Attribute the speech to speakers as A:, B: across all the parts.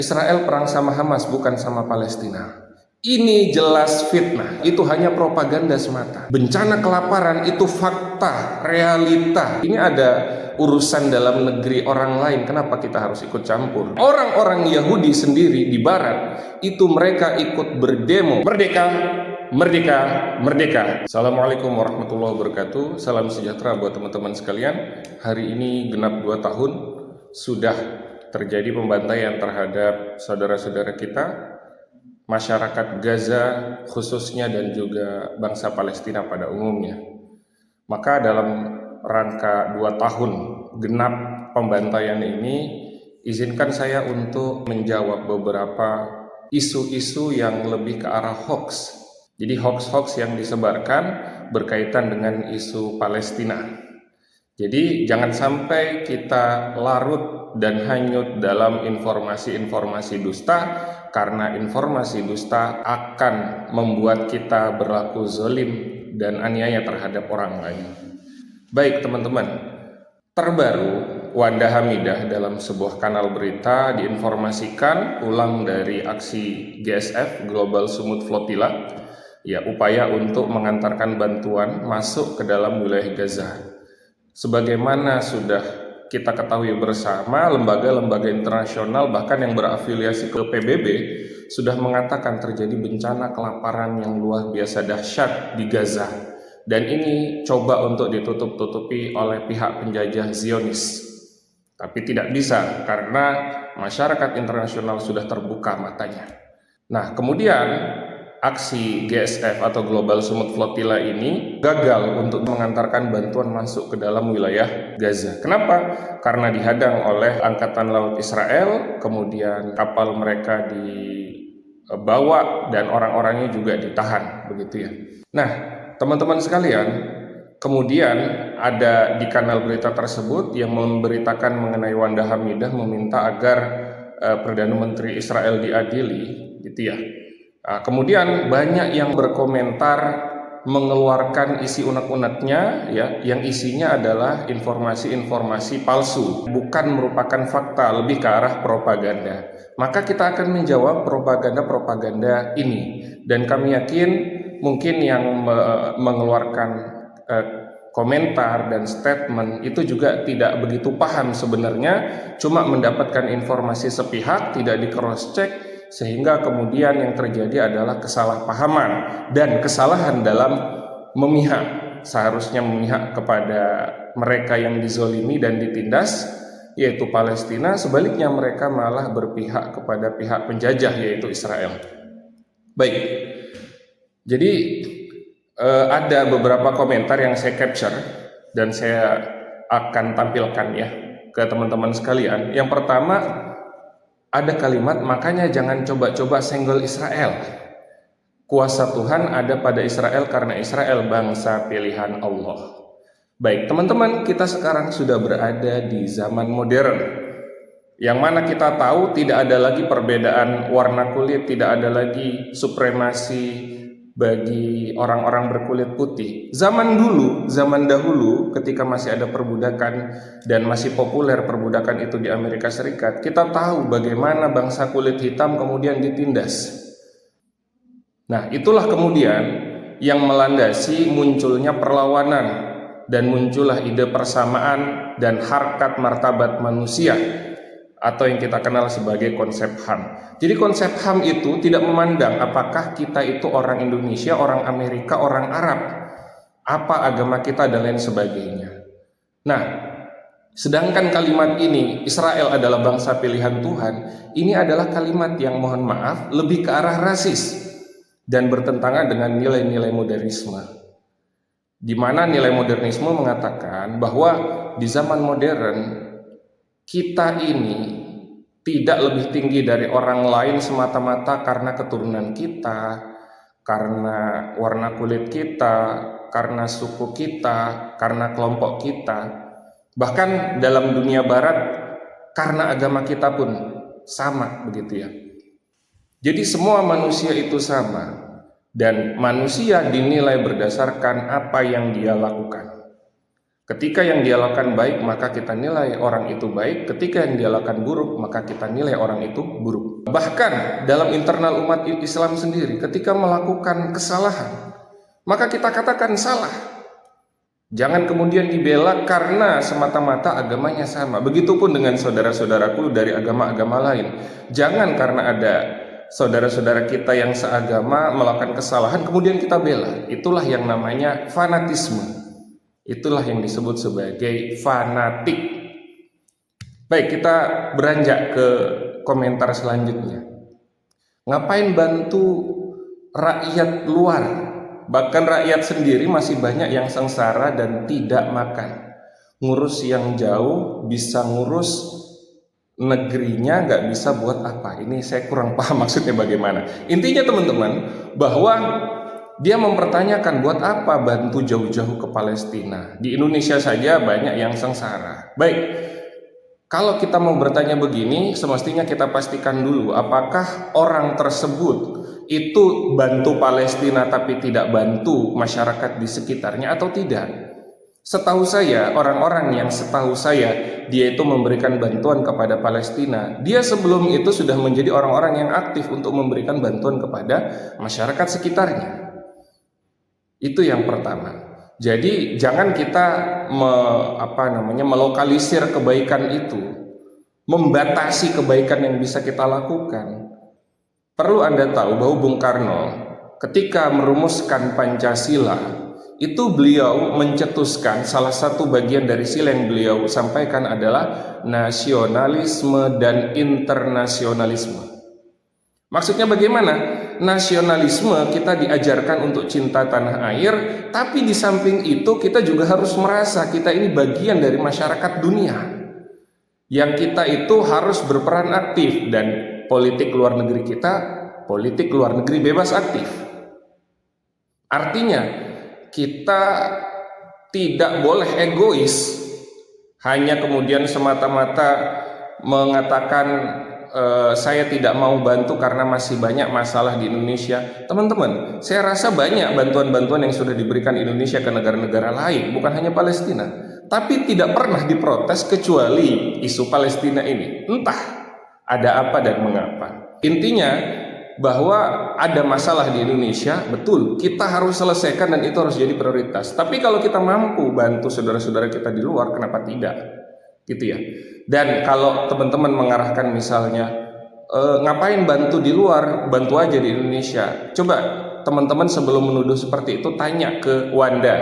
A: Israel perang sama Hamas, bukan sama Palestina. Ini jelas fitnah, itu hanya propaganda semata. Bencana kelaparan itu fakta, realita. Ini ada urusan dalam negeri orang lain, kenapa kita harus ikut campur? Orang-orang Yahudi sendiri di barat, itu mereka ikut berdemo. Merdeka, merdeka, merdeka. Assalamualaikum warahmatullahi wabarakatuh. Salam sejahtera buat teman-teman sekalian. Hari ini genap 2 tahun sudah terjadi pembantaian terhadap saudara-saudara kita, masyarakat Gaza khususnya, dan juga bangsa Palestina pada umumnya. Maka dalam rangka 2 tahun genap pembantaian ini, izinkan saya untuk menjawab beberapa isu-isu yang lebih ke arah hoax. Jadi hoax-hoax yang disebarkan berkaitan dengan isu Palestina. Jadi jangan sampai kita larut dan hanyut dalam informasi-informasi dusta, karena informasi dusta akan membuat kita berlaku zalim dan aniaya terhadap orang lain. Baik teman-teman, terbaru Wanda Hamidah dalam sebuah kanal berita diinformasikan pulang dari aksi GSF Global Sumut Flotilla, upaya untuk mengantarkan bantuan masuk ke dalam wilayah Gaza. Sebagaimana sudah kita ketahui bersama, lembaga-lembaga internasional bahkan yang berafiliasi ke PBB sudah mengatakan terjadi bencana kelaparan yang luar biasa dahsyat di Gaza, dan ini coba untuk ditutup-tutupi oleh pihak penjajah Zionis. Tapi tidak bisa, karena masyarakat internasional sudah terbuka matanya. Nah, kemudian aksi GSF atau Global Sumut Flotilla ini gagal untuk mengantarkan bantuan masuk ke dalam wilayah Gaza. Kenapa? Karena dihadang oleh Angkatan Laut Israel, kemudian kapal mereka dibawa dan orang-orangnya juga ditahan, begitu ya. Nah, teman-teman sekalian, kemudian ada di kanal berita tersebut yang memberitakan mengenai Wanda Hamidah meminta agar Perdana Menteri Israel diadili, gitu ya. Kemudian banyak yang berkomentar mengeluarkan isi unek-uneknya, yang isinya adalah informasi-informasi palsu, bukan merupakan fakta, lebih ke arah propaganda. Maka kita akan menjawab propaganda-propaganda ini, dan kami yakin mungkin yang mengeluarkan komentar dan statement itu juga tidak begitu paham sebenarnya, cuma mendapatkan informasi sepihak, tidak di cross check, sehingga kemudian yang terjadi adalah kesalahpahaman dan kesalahan dalam memihak. Seharusnya memihak kepada mereka yang dizolimi dan ditindas, yaitu Palestina. Sebaliknya mereka malah berpihak kepada pihak penjajah, yaitu Israel. Baik, jadi ada beberapa komentar yang saya capture dan saya akan tampilkan ya ke teman-teman sekalian. Yang pertama, ada kalimat, makanya jangan coba-coba senggol Israel. Kuasa Tuhan ada pada Israel karena Israel bangsa pilihan Allah. Baik teman-teman, kita sekarang sudah berada di zaman modern, yang mana kita tahu tidak ada lagi perbedaan warna kulit, tidak ada lagi supremasi bagi orang-orang berkulit putih. Zaman dahulu ketika masih ada perbudakan dan masih populer perbudakan itu di Amerika Serikat, kita tahu bagaimana bangsa kulit hitam kemudian ditindas. Nah, itulah kemudian yang melandasi munculnya perlawanan dan muncullah ide persamaan dan harkat martabat manusia, atau yang kita kenal sebagai konsep HAM. Jadi konsep HAM itu tidak memandang apakah kita itu orang Indonesia, orang Amerika, orang Arab, apa agama kita dan lain sebagainya. Nah, sedangkan kalimat ini, Israel adalah bangsa pilihan Tuhan, ini adalah kalimat yang mohon maaf lebih ke arah rasis dan bertentangan dengan nilai-nilai modernisme, di mana nilai modernisme mengatakan bahwa di zaman modern kita ini tidak lebih tinggi dari orang lain semata-mata karena keturunan kita, karena warna kulit kita, karena suku kita, karena kelompok kita. Bahkan dalam dunia barat karena agama kita pun sama, begitu ya. Jadi semua manusia itu sama, dan manusia dinilai berdasarkan apa yang dia lakukan. Ketika yang dia lakukan baik, maka kita nilai orang itu baik. Ketika yang dia lakukan buruk, maka kita nilai orang itu buruk. Bahkan dalam internal umat Islam sendiri, ketika melakukan kesalahan, maka kita katakan salah. Jangan kemudian dibela karena semata-mata agamanya sama. Begitupun dengan saudara-saudaraku dari agama-agama lain. Jangan karena ada saudara-saudara kita yang seagama melakukan kesalahan kemudian kita bela. Itulah yang namanya fanatisme. Itulah yang disebut sebagai fanatik. Baik, kita beranjak ke komentar selanjutnya. Ngapain bantu rakyat luar? Bahkan rakyat sendiri masih banyak yang sengsara dan tidak makan. Ngurus yang jauh, bisa ngurus negerinya, nggak bisa buat apa? Ini saya kurang paham maksudnya bagaimana. Intinya teman-teman, bahwa dia mempertanyakan buat apa bantu jauh-jauh ke Palestina. Di Indonesia saja banyak yang sengsara. Baik, kalau kita mau bertanya begini, semestinya kita pastikan dulu apakah orang tersebut itu bantu Palestina tapi tidak bantu masyarakat di sekitarnya atau tidak. Setahu saya, orang-orang yang setahu saya dia itu memberikan bantuan kepada Palestina, dia sebelum itu sudah menjadi orang-orang yang aktif untuk memberikan bantuan kepada masyarakat sekitarnya. Itu yang pertama. Jadi jangan kita melokalisir kebaikan itu, membatasi kebaikan yang bisa kita lakukan. Perlu Anda tahu bahwa Bung Karno ketika merumuskan Pancasila itu beliau mencetuskan salah satu bagian dari sila yang beliau sampaikan adalah nasionalisme dan internasionalisme. Maksudnya bagaimana? Nasionalisme kita diajarkan untuk cinta tanah air, tapi di samping itu kita juga harus merasa kita ini bagian dari masyarakat dunia. Yang kita itu harus berperan aktif dan politik luar negeri kita, politik luar negeri bebas aktif. Artinya kita tidak boleh egois, hanya kemudian semata-mata mengatakan saya tidak mau bantu karena masih banyak masalah di Indonesia. Teman-teman, saya rasa banyak bantuan-bantuan yang sudah diberikan Indonesia ke negara-negara lain, bukan hanya Palestina, tapi tidak pernah diprotes kecuali isu Palestina ini. Entah ada apa dan mengapa. Intinya bahwa ada masalah di Indonesia, betul, kita harus selesaikan dan itu harus jadi prioritas. Tapi kalau kita mampu bantu saudara-saudara kita di luar, kenapa tidak? Gitu ya. Dan kalau teman-teman mengarahkan misalnya ngapain bantu di luar, bantu aja di Indonesia. Coba teman-teman sebelum menuduh seperti itu tanya ke Wanda,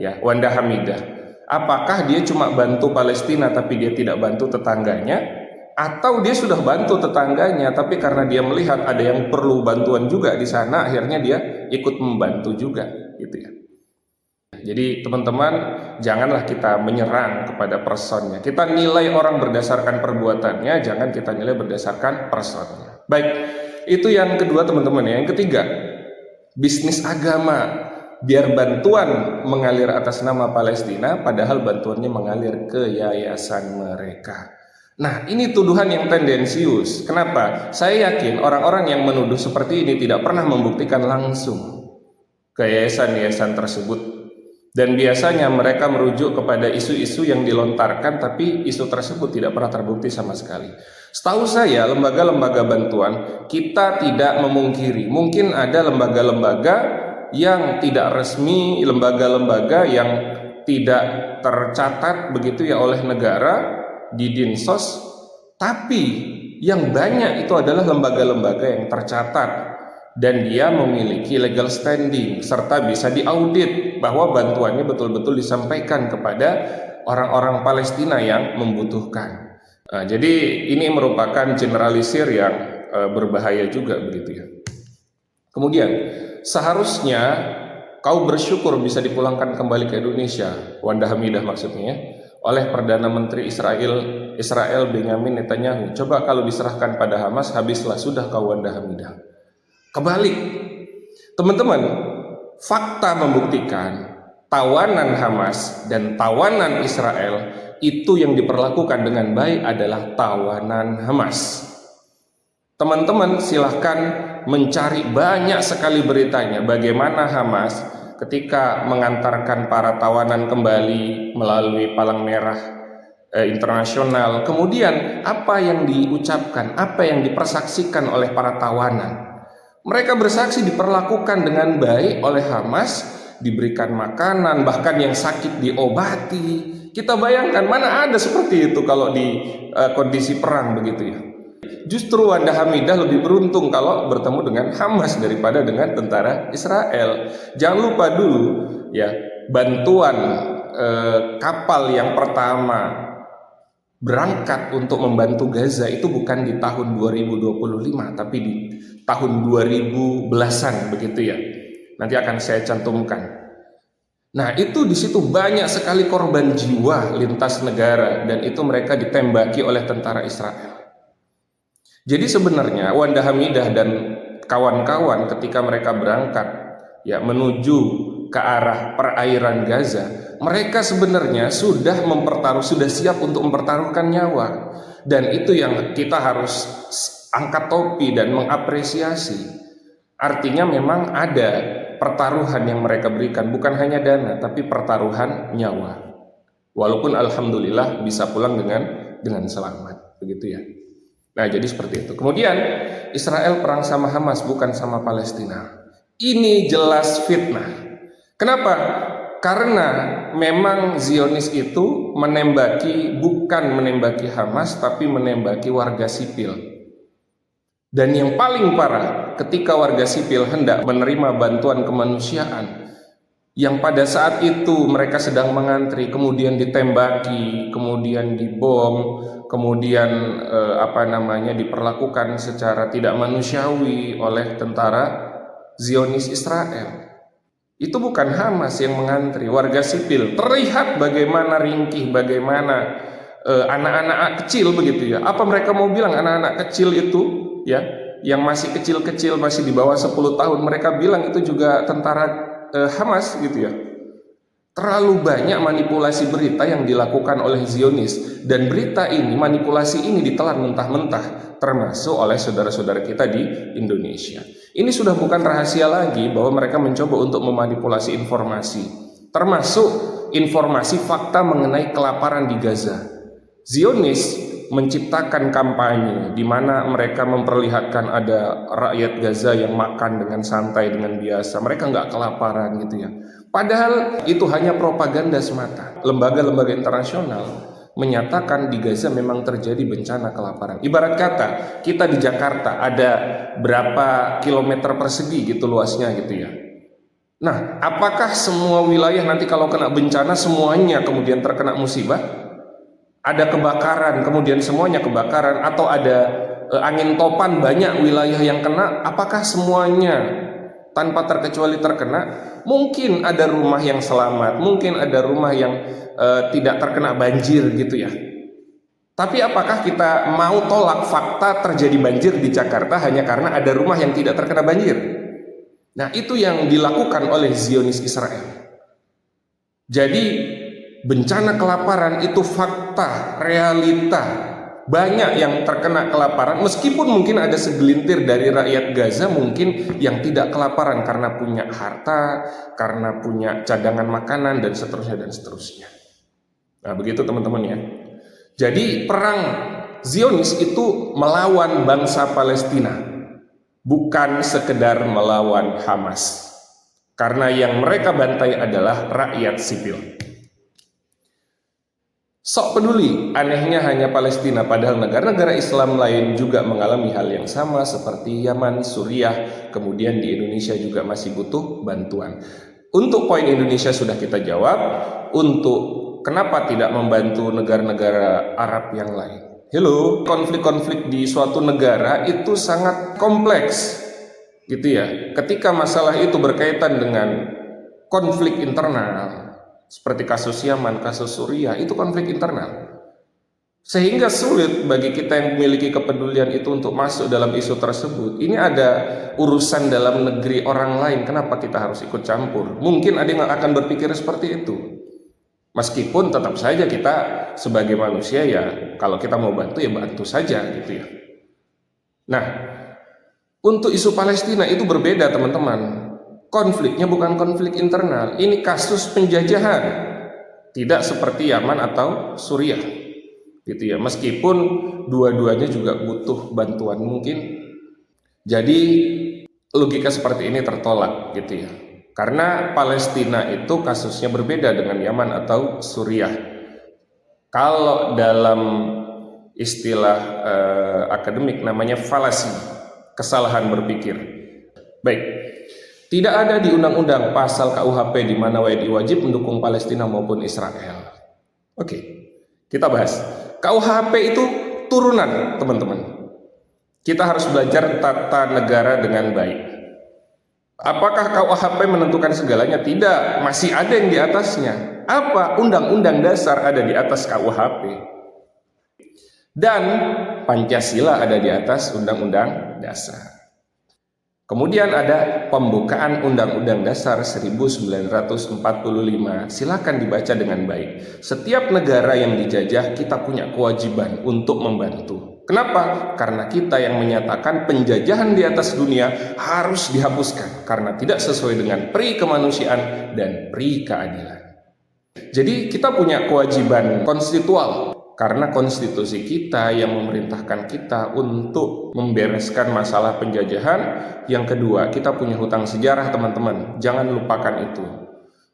A: ya, Wanda Hamidah. Apakah dia cuma bantu Palestina tapi dia tidak bantu tetangganya? Atau dia sudah bantu tetangganya tapi karena dia melihat ada yang perlu bantuan juga di sana, akhirnya dia ikut membantu juga, gitu ya. Jadi teman-teman, janganlah kita menyerang kepada personnya. Kita nilai orang berdasarkan perbuatannya, jangan kita nilai berdasarkan personnya. Baik, itu yang kedua teman-teman. Yang ketiga, bisnis agama. Biar bantuan mengalir atas nama Palestina, padahal bantuannya mengalir ke yayasan mereka. Nah, ini tuduhan yang tendensius. Kenapa? Saya yakin orang-orang yang menuduh seperti ini tidak pernah membuktikan langsung ke yayasan-yayasan tersebut. Dan biasanya mereka merujuk kepada isu-isu yang dilontarkan, tapi isu tersebut tidak pernah terbukti sama sekali. Setahu saya, lembaga-lembaga bantuan kita tidak memungkiri. Mungkin ada lembaga-lembaga yang tidak resmi, lembaga-lembaga yang tidak tercatat begitu ya oleh negara di Dinsos, tapi yang banyak itu adalah lembaga-lembaga yang tercatat dan dia memiliki legal standing serta bisa diaudit bahwa bantuannya betul-betul disampaikan kepada orang-orang Palestina yang membutuhkan. Nah, jadi ini merupakan generalisir yang berbahaya juga begitu ya. Kemudian seharusnya kau bersyukur bisa dipulangkan kembali ke Indonesia, Wanda Hamidah maksudnya, oleh Perdana Menteri Israel Benyamin Netanyahu. Coba kalau diserahkan pada Hamas, habislah sudah kau Wanda Hamidah. Kebalik, teman-teman, fakta membuktikan tawanan Hamas dan tawanan Israel itu yang diperlakukan dengan baik adalah tawanan Hamas. Teman-teman silahkan mencari banyak sekali beritanya bagaimana Hamas ketika mengantarkan para tawanan kembali melalui Palang Merah internasional. Kemudian apa yang diucapkan, apa yang dipersaksikan oleh para tawanan? Mereka bersaksi diperlakukan dengan baik oleh Hamas, diberikan makanan, bahkan yang sakit diobati. Kita bayangkan, mana ada seperti itu kalau di kondisi perang begitu ya. Justru Wanda Hamidah lebih beruntung kalau bertemu dengan Hamas daripada dengan tentara Israel. Jangan lupa dulu ya, bantuan kapal yang pertama berangkat untuk membantu Gaza itu bukan di tahun 2025 tapi di tahun 2010-an begitu ya. Nanti akan saya cantumkan. Nah, itu di situ banyak sekali korban jiwa lintas negara dan itu mereka ditembaki oleh tentara Israel. Jadi sebenarnya Wanda Hamidah dan kawan-kawan ketika mereka berangkat ya menuju ke arah perairan Gaza, mereka sebenarnya sudah siap untuk mempertaruhkan nyawa. Dan itu yang kita harus angkat topi dan mengapresiasi. Artinya memang ada pertaruhan yang mereka berikan, bukan hanya dana tapi pertaruhan nyawa. Walaupun alhamdulillah bisa pulang dengan selamat, begitu ya. Nah, jadi seperti itu. Kemudian Israel perang sama Hamas, bukan sama Palestina. Ini jelas fitnah. Kenapa? Karena memang Zionis itu bukan menembaki Hamas, tapi menembaki warga sipil. Dan yang paling parah, ketika warga sipil hendak menerima bantuan kemanusiaan, yang pada saat itu mereka sedang mengantri, kemudian ditembaki, kemudian dibom, kemudian diperlakukan secara tidak manusiawi oleh tentara Zionis Israel. Itu bukan Hamas yang mengantri, warga sipil. Terlihat bagaimana ringkih, bagaimana anak-anak kecil begitu ya. Apa mereka mau bilang anak-anak kecil itu ya, yang masih kecil-kecil, masih di bawah 10 tahun, mereka bilang itu juga tentara Hamas gitu ya. Terlalu banyak manipulasi berita yang dilakukan oleh Zionis, dan manipulasi ini ditelan mentah-mentah termasuk oleh saudara-saudara kita di Indonesia. Ini sudah bukan rahasia lagi bahwa mereka mencoba untuk memanipulasi informasi, termasuk informasi fakta mengenai kelaparan di Gaza. Zionis menciptakan kampanye di mana mereka memperlihatkan ada rakyat Gaza yang makan dengan santai, dengan biasa, mereka nggak kelaparan gitu ya. Padahal itu hanya propaganda semata. Lembaga-lembaga internasional menyatakan di Gaza memang terjadi bencana kelaparan. Ibarat kata kita di Jakarta ada berapa kilometer persegi gitu luasnya gitu ya. Nah, apakah semua wilayah nanti kalau kena bencana semuanya kemudian terkena musibah? Ada kebakaran, kemudian semuanya kebakaran, atau ada angin topan banyak wilayah yang kena, apakah semuanya tanpa terkecuali terkena? Mungkin ada rumah yang selamat, mungkin ada rumah yang tidak terkena banjir gitu ya. Tapi apakah kita mau tolak fakta terjadi banjir di Jakarta hanya karena ada rumah yang tidak terkena banjir? Nah, itu yang dilakukan oleh Zionis Israel. Jadi bencana kelaparan itu fakta, realita. Banyak yang terkena kelaparan, meskipun mungkin ada segelintir dari rakyat Gaza mungkin yang tidak kelaparan karena punya harta, karena punya cadangan makanan, dan seterusnya dan seterusnya. Nah, begitu teman-teman ya. Jadi perang Zionis itu melawan bangsa Palestina, bukan sekedar melawan Hamas. Karena yang mereka bantai adalah rakyat sipil. Sok peduli, anehnya hanya Palestina, padahal negara-negara Islam lain juga mengalami hal yang sama seperti Yaman, Suriah, kemudian di Indonesia juga masih butuh bantuan. Untuk poin Indonesia sudah kita jawab, untuk kenapa tidak membantu negara-negara Arab yang lain. Hello, konflik-konflik di suatu negara itu sangat kompleks, gitu ya. Ketika masalah itu berkaitan dengan konflik internal, seperti kasus Yaman, kasus Suriah, itu konflik internal. Sehingga sulit bagi kita yang memiliki kepedulian itu untuk masuk dalam isu tersebut. Ini ada urusan dalam negeri orang lain, kenapa kita harus ikut campur? Mungkin ada yang akan berpikir seperti itu. Meskipun tetap saja kita sebagai manusia ya, kalau kita mau bantu ya bantu saja gitu ya. Nah, untuk isu Palestina itu berbeda teman-teman. konfliknya bukan konflik internal, ini kasus penjajahan, tidak seperti Yaman atau Suriah, gitu ya. Meskipun dua-duanya juga butuh bantuan mungkin. Jadi logika seperti ini tertolak, gitu ya. Karena Palestina itu kasusnya berbeda dengan Yaman atau Suriah. Kalau dalam istilah akademik namanya falasi, kesalahan berpikir. Baik, tidak ada di undang-undang pasal KUHP di mana WNI wajib mendukung Palestina maupun Israel. Oke, kita bahas. KUHP itu turunan, teman-teman. Kita harus belajar tata negara dengan baik. Apakah KUHP menentukan segalanya? Tidak, masih ada yang di atasnya. Apa? Undang-undang dasar ada di atas KUHP. Dan Pancasila ada di atas Undang-Undang Dasar. Kemudian ada pembukaan Undang-Undang Dasar 1945. Silakan dibaca dengan baik. Setiap negara yang dijajah kita punya kewajiban untuk membantu. Kenapa? Karena kita yang menyatakan penjajahan di atas dunia harus dihapuskan karena tidak sesuai dengan pri kemanusiaan dan pri keadilan. Jadi kita punya kewajiban konstitusional karena konstitusi kita yang memerintahkan kita untuk membereskan masalah penjajahan. Yang kedua, kita punya hutang sejarah, teman-teman. Jangan lupakan itu.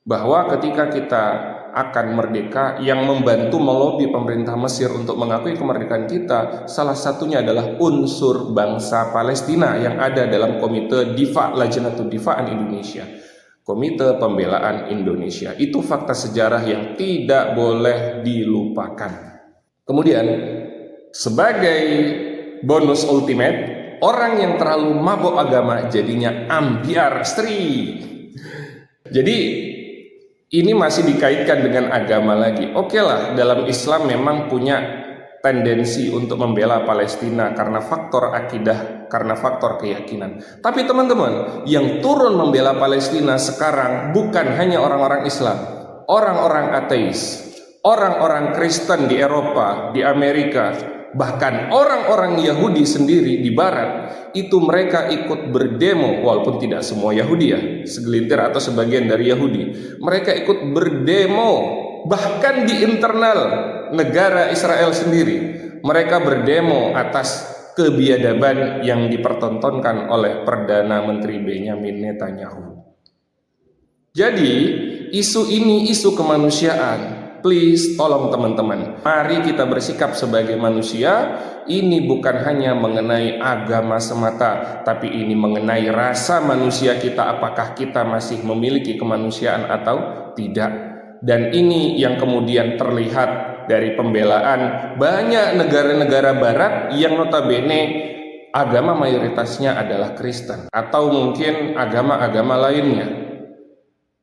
A: Bahwa ketika kita akan merdeka, yang membantu melobi pemerintah Mesir untuk mengakui kemerdekaan kita, salah satunya adalah unsur bangsa Palestina yang ada dalam Komite Difa, Lajnatud Difa'an Indonesia. Komite Pembelaan Indonesia. Itu fakta sejarah yang tidak boleh dilupakan. Kemudian, sebagai bonus ultimate, orang yang terlalu mabuk agama jadinya ambiar stri. Jadi, ini masih dikaitkan dengan agama lagi. Oke lah, dalam Islam memang punya tendensi untuk membela Palestina karena faktor akidah, karena faktor keyakinan. Tapi teman-teman, yang turun membela Palestina sekarang bukan hanya orang-orang Islam, orang-orang ateis, orang-orang Kristen di Eropa, di Amerika, bahkan orang-orang Yahudi sendiri di Barat, itu mereka ikut berdemo, walaupun tidak semua Yahudi ya, segelintir atau sebagian dari Yahudi, mereka ikut berdemo, bahkan di internal negara Israel sendiri, mereka berdemo atas kebiadaban yang dipertontonkan oleh Perdana Menteri Benjamin Netanyahu. Jadi, isu ini isu kemanusiaan. Please, tolong teman-teman, mari kita bersikap sebagai manusia. Ini bukan hanya mengenai agama semata, tapi ini mengenai rasa manusia kita, apakah kita masih memiliki kemanusiaan atau tidak. Dan ini yang kemudian terlihat dari pembelaan banyak negara-negara barat yang notabene agama mayoritasnya adalah Kristen atau mungkin agama-agama lainnya.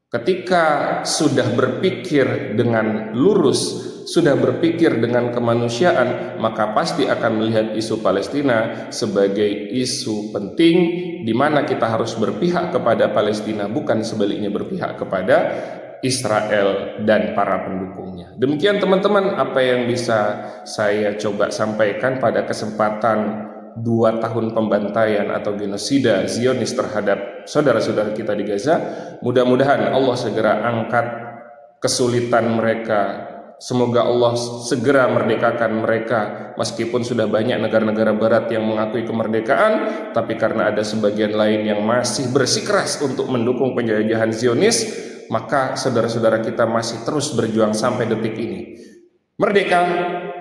A: Ketika sudah berpikir dengan lurus, sudah berpikir dengan kemanusiaan, maka pasti akan melihat isu Palestina sebagai isu penting, di mana kita harus berpihak kepada Palestina, bukan sebaliknya berpihak kepada Israel dan para pendukungnya. Demikian teman-teman apa yang bisa saya coba sampaikan pada kesempatan 2 tahun pembantaian atau genosida Zionis terhadap saudara-saudara kita di Gaza. Mudah-mudahan Allah segera angkat kesulitan mereka. Semoga Allah segera merdekakan mereka. Meskipun sudah banyak negara-negara barat yang mengakui kemerdekaan, tapi karena ada sebagian lain yang masih bersikeras untuk mendukung penjajahan Zionis, maka saudara-saudara kita masih terus berjuang sampai detik ini. Merdeka,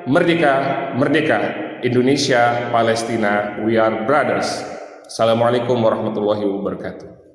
A: merdeka, merdeka. Indonesia, Palestina, we are brothers. Assalamualaikum warahmatullahi wabarakatuh.